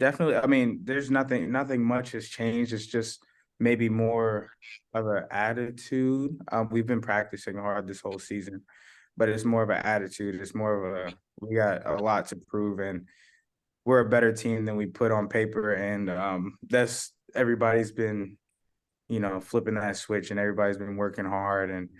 Definitely. I mean, there's nothing much has changed. It's just maybe more of an attitude. We've been practicing hard this whole season, but it's more of an attitude. It's more of we got a lot to prove, and we're a better team than we put on paper. And that's everybody's been, flipping that switch, and everybody's been working hard and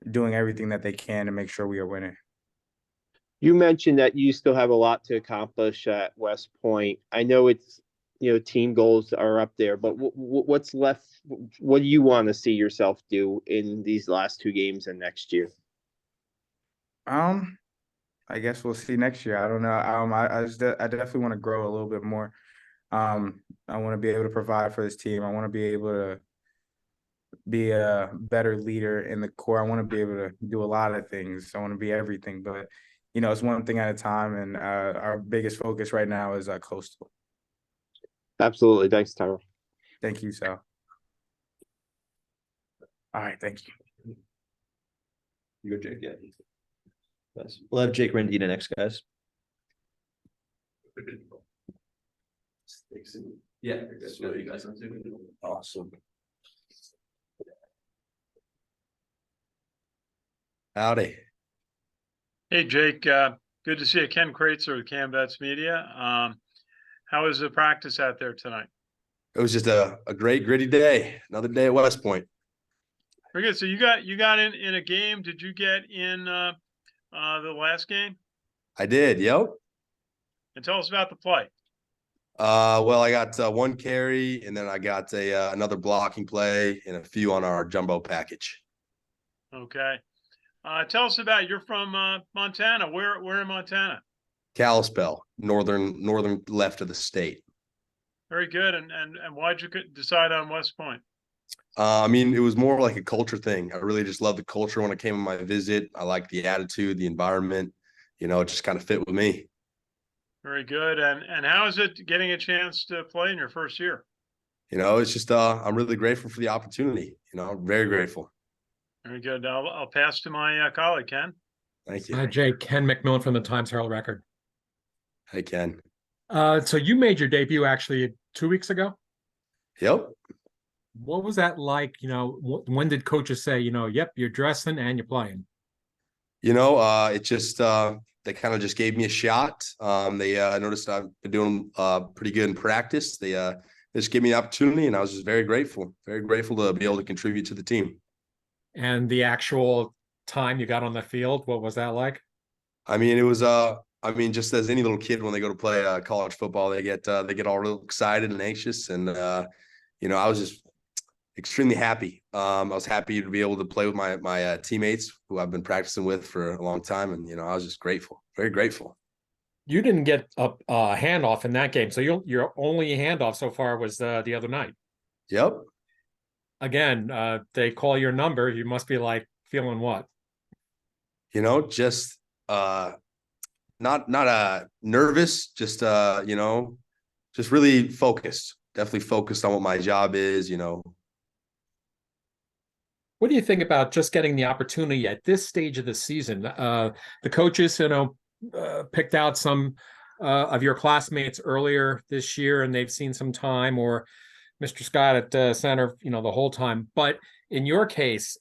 doing everything that they can to make sure we are winning. You mentioned that you still have a lot to accomplish at West Point. I know it's, team goals are up there, but what's left? What do you want to see yourself do in these last two games and next year? I guess we'll see next year. I don't know. I definitely want to grow a little bit more. I want to be able to provide for this team. I want to be able to be a better leader in the core. I want to be able to do a lot of things. I want to be everything, but it's one thing at a time. And our biggest focus right now is Coastal. Absolutely. Thanks, Tyrell. Thank you, Sal. All right. Thank you. You go, Jake. Yeah. Nice. We'll have Jake Rendina next, guys. Yeah. Awesome. Howdy. Hey, Jake. Good to see you. Ken Kraetzer with CanVets Media. How was the practice out there tonight? It was just a great gritty day. Another day at West Point. Very good. So you got in a game. Did you get in the last game? I did. Yep. And tell us about the play. Well, I got one carry, and then I got another blocking play and a few on our jumbo package. Okay. Tell us about, you're from Montana. Where in Montana? Kalispell, northern left of the state. Very good. And why'd you decide on West Point? I mean, it was more like a culture thing. I really just loved the culture when I came on my visit. I liked the attitude, the environment. It just kind of fit with me. Very good. And how is it getting a chance to play in your first year? It's just I'm really grateful for the opportunity. Very grateful. Very good. I'll pass to my colleague, Ken. Thank you. Hi, Jay. Ken McMillan from the Times-Herald Record. Hey, Ken. So you made your debut actually 2 weeks ago? Yep. What was that like? When did coaches say, yep, you're dressing and you're playing? It just they kind of just gave me a shot. They noticed I've been doing pretty good in practice. They just gave me the opportunity, and I was just very grateful to be able to contribute to the team. And the actual time you got on the field, what was that like? I mean, it was just as any little kid when they go to play college football, they get all real excited and anxious, and I was just extremely happy. I was happy to be able to play with my teammates who I've been practicing with for a long time, and I was just grateful, very grateful. You didn't get a handoff in that game, so your only handoff so far was the other night. Yep. Again, they call your number. You must be like feeling what? Just not nervous, just just really focused. Definitely focused on what my job is. What do you think about just getting the opportunity at this stage of the season? The coaches, picked out some of your classmates earlier this year, and they've seen some time, or Mr. Scott at center, the whole time. But in your case,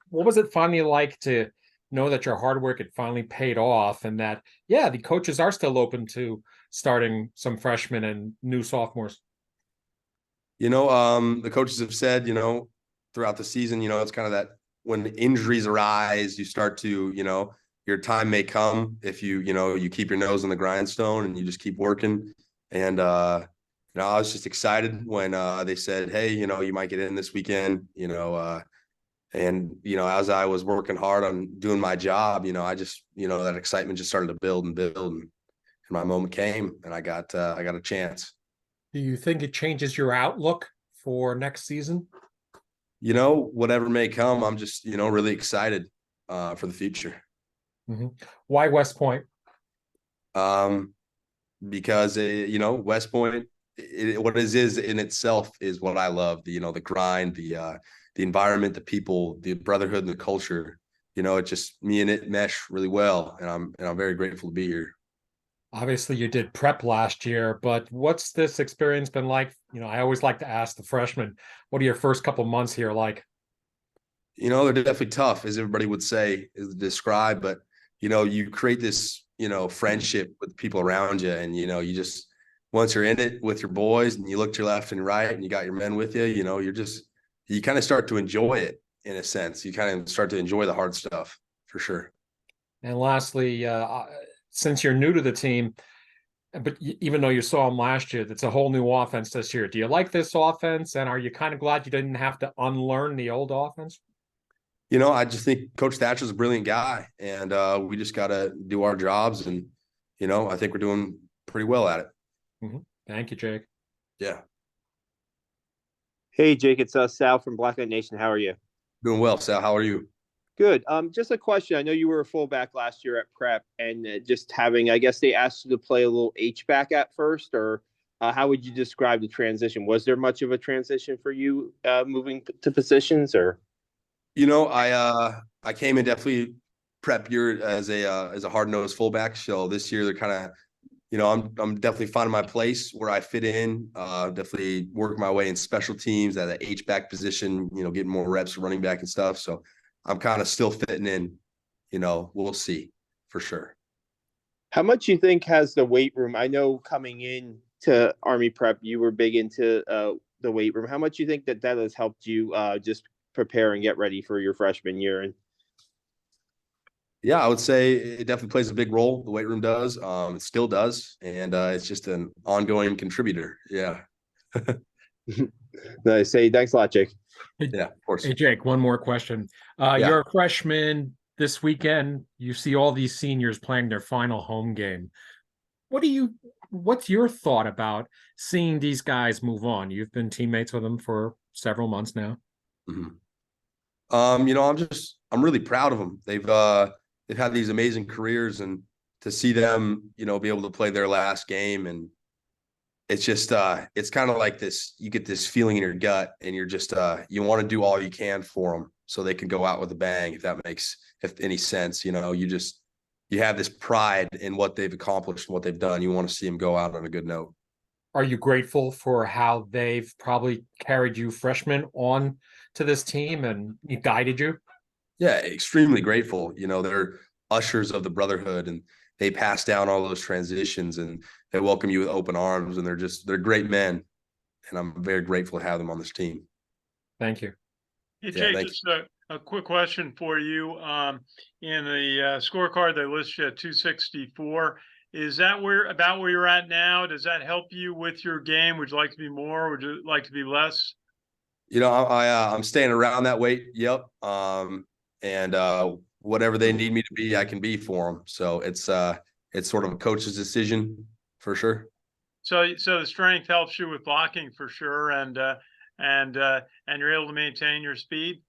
what was it finally like to know that your hard work had finally paid off, and that, the coaches are still open to starting some freshmen and new sophomores? The coaches have said, throughout the season, it's kind of that when injuries arise, you start to, your time may come if you keep your nose on the grindstone and you just keep working. And, I was just excited when they said, hey, you might get in this weekend, and, as I was working hard on doing my job, I just, that excitement just started to build and build, and my moment came, and I got a chance. Do you think it changes your outlook for next season? Whatever may come, I'm just, really excited for the future. Mm-hmm. Why West Point? Because, West Point, what it is in itself is what I love. The grind, the environment, the people, the brotherhood, and the culture. It just, me and it mesh really well, and I'm very grateful to be here. Obviously, you did prep last year, but what's this experience been like? I always like to ask the freshmen, what are your first couple months here like? They're definitely tough, as everybody would say, is described, but you create this, friendship with people around you. And, you just, once you're in it with your boys and you look to your left and right and you got your men with you, you kind of start to enjoy it in a sense. You kind of start to enjoy the hard stuff for sure. And lastly, since you're new to the team, but even though you saw them last year, that's a whole new offense this year. Do you like this offense? And are you kind of glad you didn't have to unlearn the old offense? I just think Coach Thatcher's a brilliant guy, and we just got to do our jobs. And, I think we're doing pretty well at it. Mm-hmm. Thank you, Jake. Yeah. Hey, Jake, it's Sal from Black Knight Nation. How are you? Doing well, Sal. How are you? Good. Just a question. I know you were a fullback last year at prep, and just having, I guess they asked you to play a little H-back at first, or how would you describe the transition? Was there much of a transition for you moving to positions, or? I came in definitely prep year as a hard-nosed fullback. So this year they're kind of, I'm definitely finding my place where I fit in. Definitely work my way in special teams at the H-back position. Getting more reps running back and stuff. So I'm kind of still fitting in. We'll see for sure. How much you think has the weight room? I know coming in to Army prep, you were big into the weight room. How much you think that has helped you just prepare and get ready for your freshman year? And yeah, I would say it definitely plays a big role. The weight room does. It still does. And it's just an ongoing contributor. Yeah. Nice. Hey, thanks a lot, Jake. Yeah, of course. Hey, Jake, one more question. You're a freshman this weekend. You see all these seniors playing their final home game. What's your thought about seeing these guys move on? You've been teammates with them for several months now. Mm-hmm. I'm really proud of them. They've had these amazing careers, and to see them, be able to play their last game, and it's just it's kind of like this. You get this feeling in your gut, and you're just you want to do all you can for them so they can go out with a bang. If that makes any sense, you have this pride in what they've accomplished and what they've done. You want to see them go out on a good note. Are you grateful for how they've probably carried you freshmen on to this team and guided you? Yeah, extremely grateful. They're ushers of the brotherhood, and they pass down all those transitions, and they welcome you with open arms, and they're great men. And I'm very grateful to have them on this team. Thank you. Hey, Jake, just a quick question for you. In the scorecard, they list you at 264. Is that about where you're at now? Does that help you with your game? Would you like to be more? Would you like to be less? I'm staying around that weight. Yep. And whatever they need me to be, I can be for them. So it's sort of a coach's decision for sure. So the strength helps you with blocking for sure, and you're able to maintain your speed.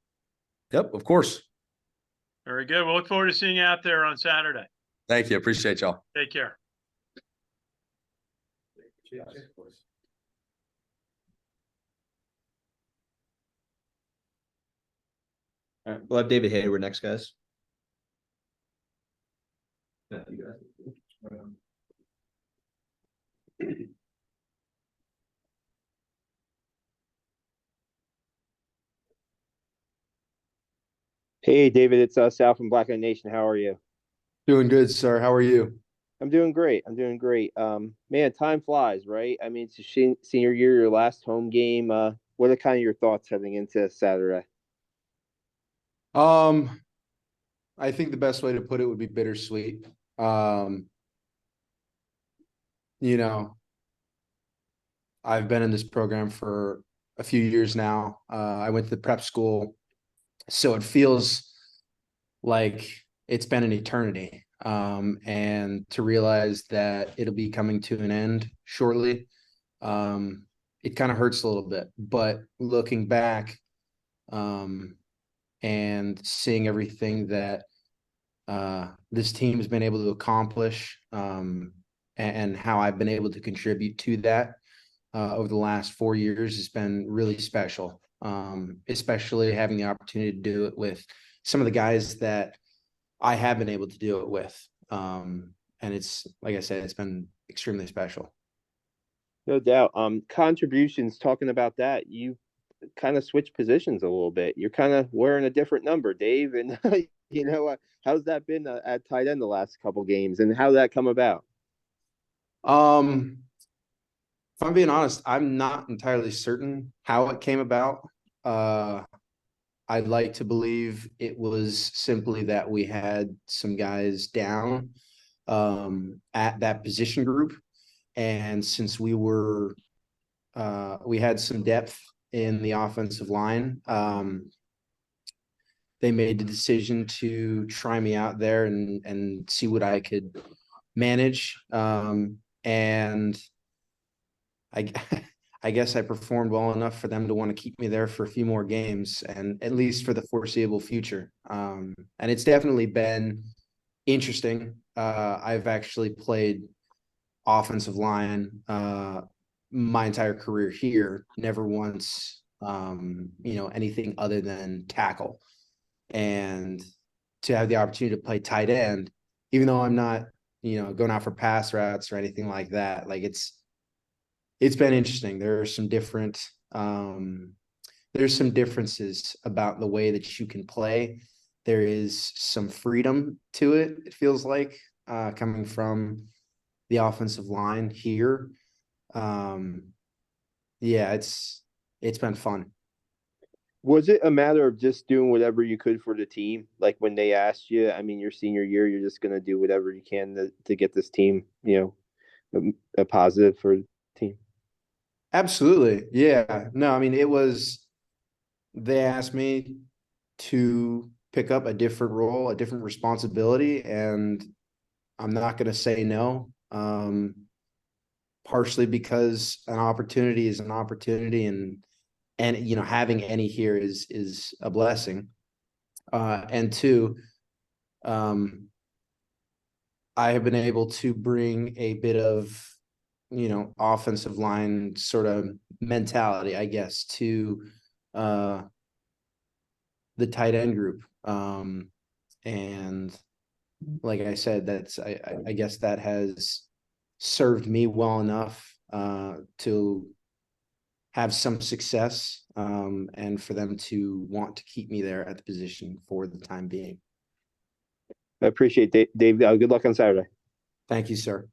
Yep, of course. Very good. We'll look forward to seeing you out there on Saturday. Thank you. Appreciate y'all. Take care. All right, we'll have David Hayward next, guys. Hey, David, it's Sal from Black Knight Nation. How are you? Doing good, sir. How are you? I'm doing great. Man, time flies, right? I mean, it's your senior year, your last home game. What are kind of your thoughts heading into Saturday? I think the best way to put it would be bittersweet. I've been in this program for a few years now. I went to the prep school, so it feels like it's been an eternity. And to realize that it'll be coming to an end shortly, it kind of hurts a little bit. But looking back, and seeing everything that this team has been able to accomplish, and how I've been able to contribute to that over the last 4 years has been really special, especially having the opportunity to do it with some of the guys that I have been able to do it with. and it's, like I said, it's been extremely special. No doubt. Contributions, talking about that, you kind of switched positions a little bit. You're kind of wearing a different number, Dave. And, how's that been at tight end the last couple games, and how did that come about? If I'm being honest, I'm not entirely certain how it came about. I'd like to believe it was simply that we had some guys down at that position group. And since we had some depth in the offensive line, they made the decision to try me out there and see what I could manage. And I guess I performed well enough for them to want to keep me there for a few more games, and at least for the foreseeable future. And it's definitely been interesting. I've actually played offensive line my entire career here, never once anything other than tackle. And to have the opportunity to play tight end, even though I'm not going out for pass routes or anything like that, like it's been interesting. There are some there's some differences about the way that you can play. There is some freedom to it, it feels like, coming from the offensive line here. Yeah, it's been fun. Was it a matter of just doing whatever you could for the team? Like when they asked you, I mean, your senior year, you're just going to do whatever you can to get this team, a positive for the team. Absolutely. Yeah. No, I mean, they asked me to pick up a different role, a different responsibility, and I'm not going to say no. Partially because an opportunity is an opportunity, and having any here is a blessing. And two, I have been able to bring a bit of offensive line sort of mentality, I guess, to the tight end group. And like I said, I guess that has served me well enough to have some success, and for them to want to keep me there at the position for the time being. I appreciate it, Dave. Good luck on Saturday. Thank you, sir.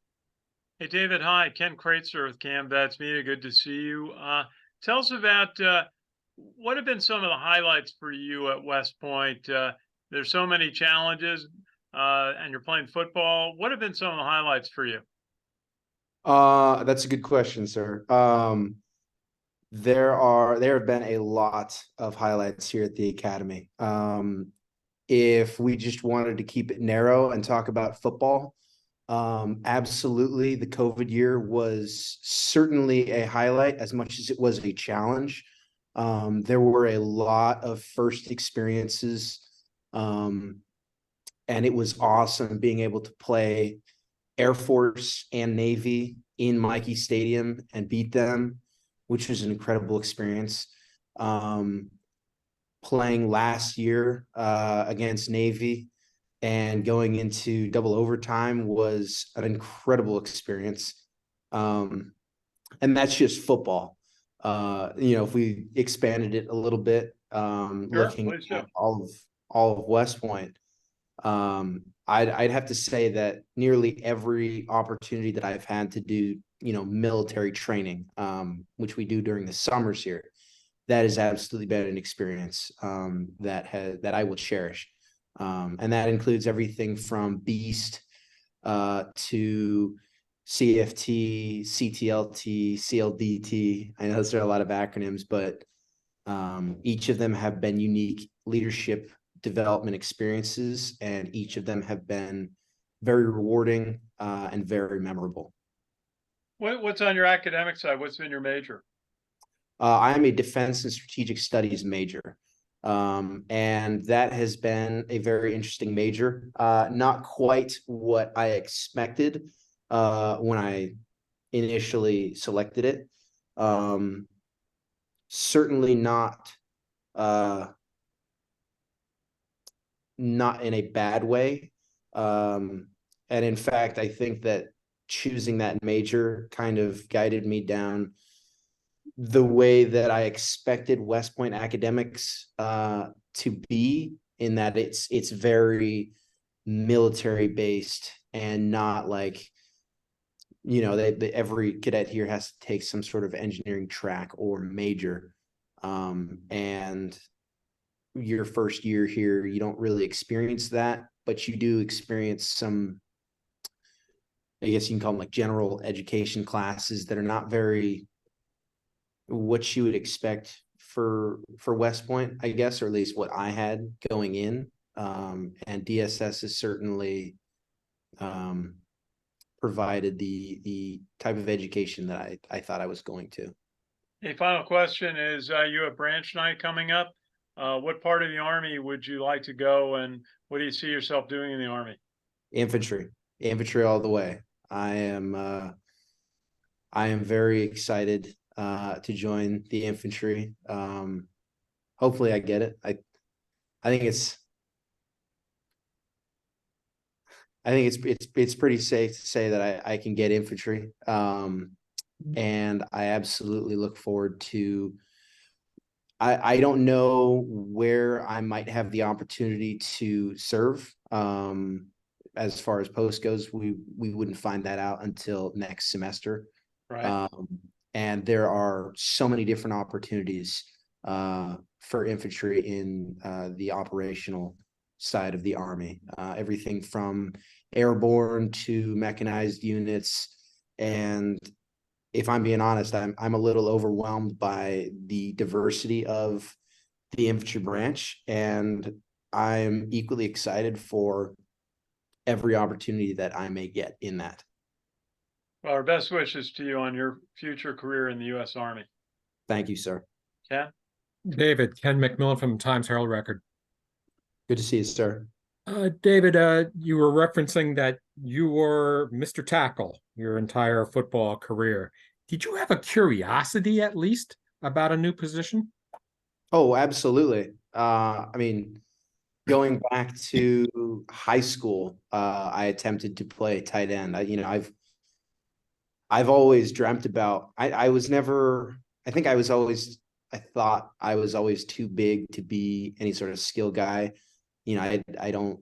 Hey, David. Hi, Ken Kraetzer with Cam Vets Media. Good to see you. Tell us about what have been some of the highlights for you at West Point. There's so many challenges, and you're playing football. What have been some of the highlights for you? That's a good question, sir. There have been a lot of highlights here at the academy. If we just wanted to keep it narrow and talk about football, absolutely, the COVID year was certainly a highlight as much as it was a challenge. There were a lot of first experiences, and it was awesome being able to play Air Force and Navy in Mikey Stadium and beat them, which was an incredible experience. Playing last year against Navy and going into double overtime was an incredible experience. And that's just football. If we expanded it a little bit, looking at all of West Point, I'd have to say that nearly every opportunity that I've had to do, military training, which we do during the summers here, that has absolutely been an experience that I will cherish. And that includes everything from Beast to CFT, CTLT, CLDT. I know those are a lot of acronyms, but each of them have been unique leadership development experiences, and each of them have been very rewarding and very memorable. What's on your academic side? What's been your major? I am a defense and strategic studies major. And that has been a very interesting major. Not quite what I expected when I initially selected it. Certainly not in a bad way. And in fact, I think that choosing that major kind of guided me down the way that I expected West Point academics to be, in that it's very military based and not like, you know, every cadet here has to take some sort of engineering track or major. And your first year here, you don't really experience that, but you do experience some, I guess you can call them like general education classes that are not very what you would expect for West Point, I guess, or at least what I had going in. And DSS is certainly provided the type of education that I thought I was going to. A final question is, you have branch night coming up. What part of the Army would you like to go, and what do you see yourself doing in the Army? Infantry all the way. I am very excited to join the infantry. Hopefully I get it. I think it's pretty safe to say that I can get infantry. And I absolutely look forward to, I don't know where I might have the opportunity to serve. As far as post goes, we wouldn't find that out until next semester. Right. And there are so many different opportunities for infantry in the operational side of the Army. Everything from airborne to mechanized units. And if I'm being honest, I'm a little overwhelmed by the diversity of the infantry branch, and I'm equally excited for every opportunity that I may get in that. Well, our best wishes to you on your future career in the U.S. Army. Thank you, sir. Ken? David, Ken McMillan from Times Herald Record. Good to see you, sir. David, you were referencing that you were Mr. Tackle your entire football career. Did you have a curiosity, at least, about a new position? Oh, absolutely. I mean, going back to high school, I attempted to play tight end. I've always dreamt about, I was never, I think I was always, I thought I was always too big to be any sort of skill guy. You know, I don't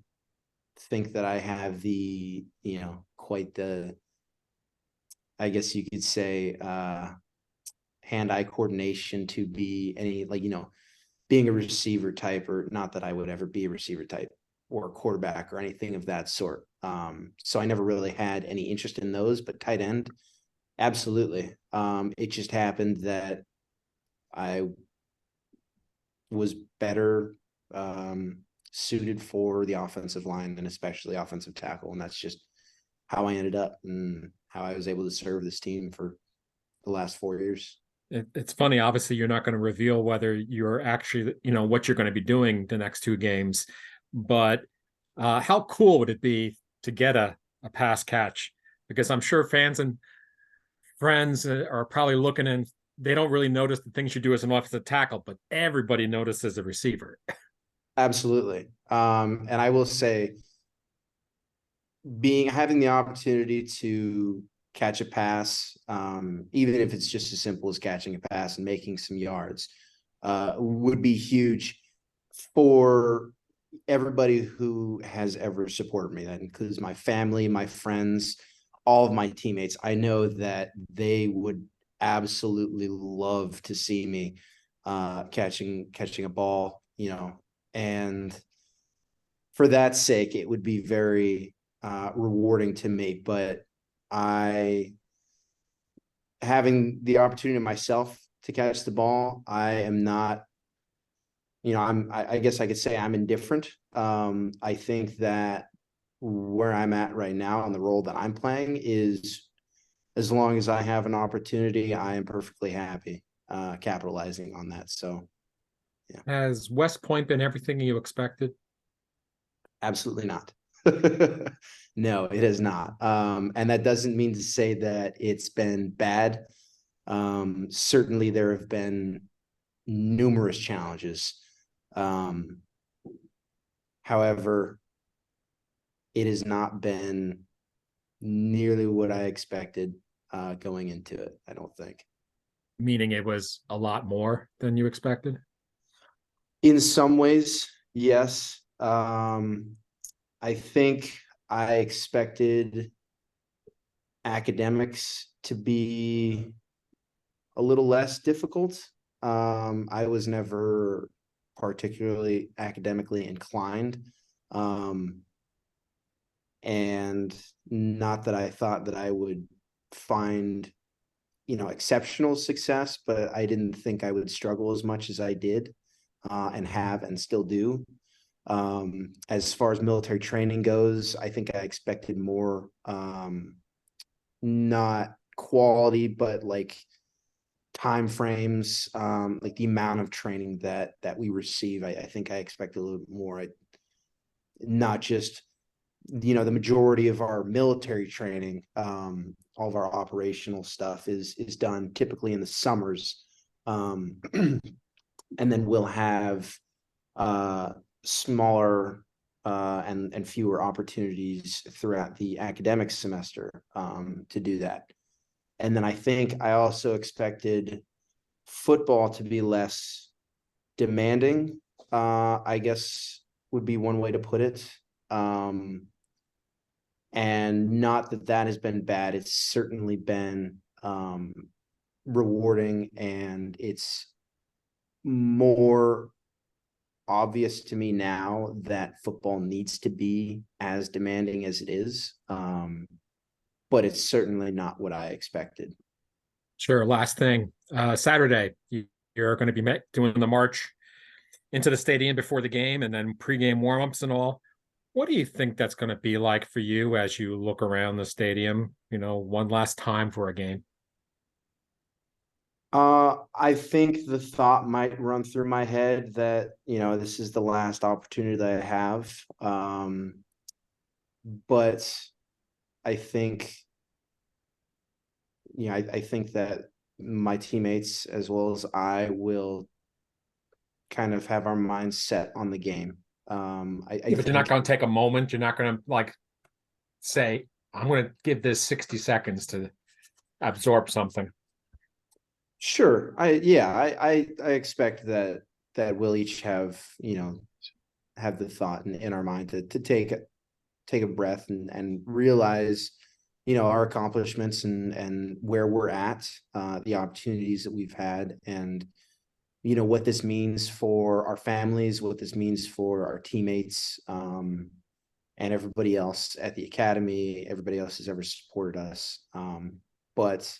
think that I have the, you know, quite the, I guess you could say, hand-eye coordination to be any, like, you know, being a receiver type, or not that I would ever be a receiver type or a quarterback or anything of that sort. So I never really had any interest in those, but tight end, absolutely. It just happened that I was better suited for the offensive line, and especially offensive tackle. And that's just how I ended up and how I was able to serve this team for the last 4 years. It's funny, obviously you're not going to reveal whether you're actually, you know, what you're going to be doing the next two games, but how cool would it be to get a pass catch? Because I'm sure fans and friends are probably looking, and they don't really notice the things you do as an offensive tackle, but everybody notices a receiver. Absolutely. And I will say, having the opportunity to catch a pass, even if it's just as simple as catching a pass and making some yards, would be huge for everybody who has ever supported me. That includes my family, my friends, all of my teammates. I know that they would absolutely love to see me catching a ball, you know, and for that sake, it would be very rewarding to me. But having the opportunity myself to catch the ball, I am not, you know, I guess I could say I'm indifferent. I think that where I'm at right now and the role that I'm playing is, as long as I have an opportunity, I am perfectly happy capitalizing on that. So, yeah. Has West Point been everything you expected? Absolutely not. No, it has not. And that doesn't mean to say that it's been bad. Certainly there have been numerous challenges. However, it has not been nearly what I expected going into it. I don't think. Meaning it was a lot more than you expected? In some ways, yes. I think I expected academics to be a little less difficult. I was never particularly academically inclined. And not that I thought that I would find, exceptional success, but I didn't think I would struggle as much as I did, and have and still do. As far as military training goes, I think I expected more, not quality, but like time frames, like the amount of training that we receive. I think I expected a little bit more. Not just, the majority of our military training, all of our operational stuff is done typically in the summers. And then we'll have smaller and fewer opportunities throughout the academic semester to do that. And then I think I also expected football to be less demanding, I guess would be one way to put it. And not that that has been bad. It's certainly been rewarding, and it's more obvious to me now that football needs to be as demanding as it is. But it's certainly not what I expected. Sure. Last thing, Saturday, you're going to be doing the march into the stadium before the game and then pregame warmups and all. What do you think that's going to be like for you as you look around the stadium, one last time for a game? I think the thought might run through my head that, this is the last opportunity that I have. But I think, I think that my teammates as well as I will kind of have our minds set on the game. But you're not going to take a moment. You're not going to say, I'm going to give this 60 seconds to absorb something. Sure. I expect that we'll each have, have the thought in our mind to take a breath and realize, our accomplishments and where we're at, the opportunities that we've had, and, what this means for our families, what this means for our teammates, and everybody else at the academy, everybody else who's ever supported us. But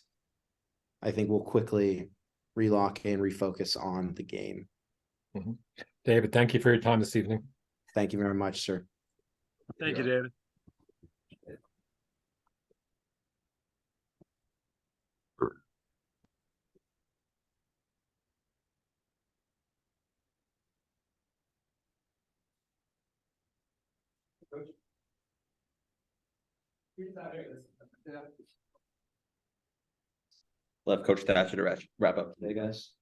I think we'll quickly relock and refocus on the game. Mm-hmm. David, thank you for your time this evening. Thank you very much, sir. Thank you, David. We'll have Coach Thatcher to wrap up today, guys.